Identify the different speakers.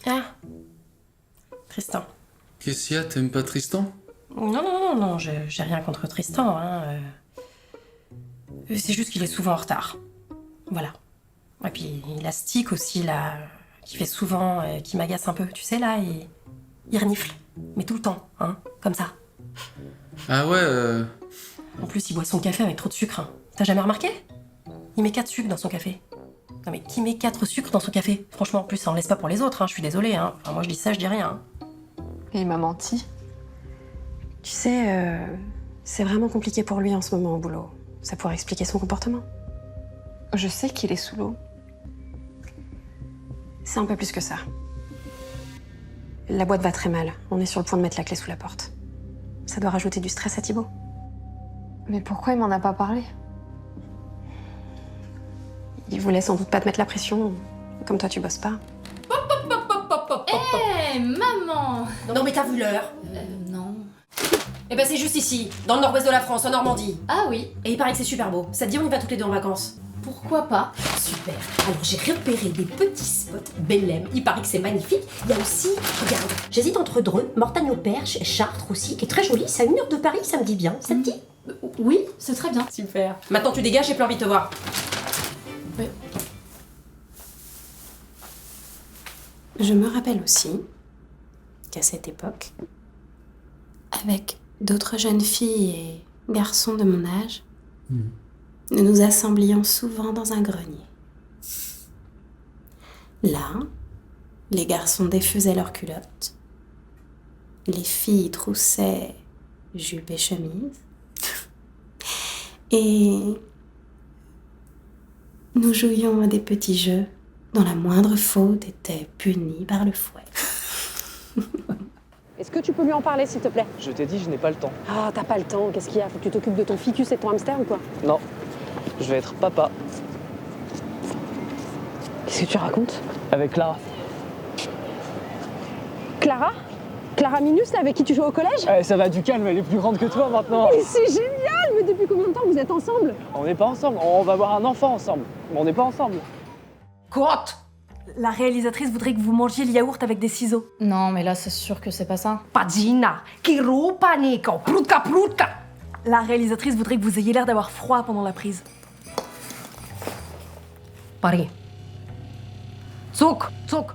Speaker 1: Ah, Tristan.
Speaker 2: Qu'est-ce qu'il y a, t'aimes pas Tristan?
Speaker 1: Non, j'ai rien contre Tristan, hein. C'est juste qu'il est souvent en retard. Voilà. Et puis l'élastique aussi, là, qui fait souvent, qui m'agace un peu, tu sais, là, il renifle. Mais tout le temps, hein, comme ça.
Speaker 2: Ah ouais,
Speaker 1: En plus, il boit son café avec trop de sucre. Hein. T'as jamais remarqué? Il met 4 sucres dans son café. Non mais qui met 4 sucres dans son café? Franchement, en plus, ça en laisse pas pour les autres, hein, je suis désolée. Hein. Enfin, moi, je dis ça, je dis rien. Hein.
Speaker 3: Et il m'a menti.
Speaker 4: Tu sais, c'est vraiment compliqué pour lui en ce moment au boulot. Ça pourrait expliquer son comportement.
Speaker 3: Je sais qu'il est sous l'eau.
Speaker 4: C'est un peu plus que ça. La boîte va très mal. On est sur le point de mettre la clé sous la porte. Ça doit rajouter du stress à Thibaut.
Speaker 3: Mais pourquoi il m'en a pas parlé?
Speaker 4: Il voulait sans doute pas te mettre la pression. Comme toi, tu bosses pas.
Speaker 5: Hé, maman!
Speaker 1: Non mais t'as vu l'heure?
Speaker 5: Non.
Speaker 1: Eh ben c'est juste ici, dans le nord-ouest de la France, en Normandie.
Speaker 5: Ah oui,
Speaker 1: Et il paraît que c'est super beau. Ça te dit on y va toutes les deux en vacances?
Speaker 5: pourquoi pas?
Speaker 1: Super. Alors j'ai repéré des petits spots. Bellem, il paraît que c'est magnifique. Il y a aussi, regarde, j'hésite entre Dreux, Mortagne-au-Perche, Chartres aussi, qui est très joli. C'est à 1 heure de Paris, ça me dit bien. Ça te dit?
Speaker 5: Oui, c'est très bien.
Speaker 1: Super. Maintenant tu dégages, j'ai plus envie de te voir.
Speaker 4: Je me rappelle aussi qu'à cette époque, avec d'autres jeunes filles et garçons de mon âge, nous nous assemblions souvent dans un grenier. Là, les garçons défaisaient leurs culottes, les filles troussaient jupes et chemises, et nous jouions à des petits jeux dont la moindre faute était punie par le fouet.
Speaker 6: Est-ce que tu peux lui en parler, s'il te plaît?
Speaker 7: Je t'ai dit, je n'ai pas le temps.
Speaker 6: Ah, t'as pas le temps. Qu'est-ce qu'il y a? Faut que tu t'occupes de ton ficus et de ton hamster ou quoi?
Speaker 7: Non, je vais être papa
Speaker 6: Qu'est-ce que tu racontes?
Speaker 7: avec Clara.
Speaker 6: Clara? Clara Minus, là, avec qui tu joues au collège?
Speaker 7: Ça va du calme, elle est plus grande que toi maintenant.
Speaker 6: Mais c'est génial! Mais depuis combien de temps vous êtes ensemble?
Speaker 7: On n'est pas ensemble, on va avoir un enfant ensemble. Mais on n'est pas ensemble.
Speaker 8: Côte! La réalisatrice voudrait que vous mangiez le yaourt avec des ciseaux.
Speaker 5: Non, mais là, c'est sûr que c'est pas ça.
Speaker 8: Pagina, chiropanico, prutka prutka. La réalisatrice voudrait que vous ayez l'air d'avoir froid pendant la prise. Paris. Zuc, zuc.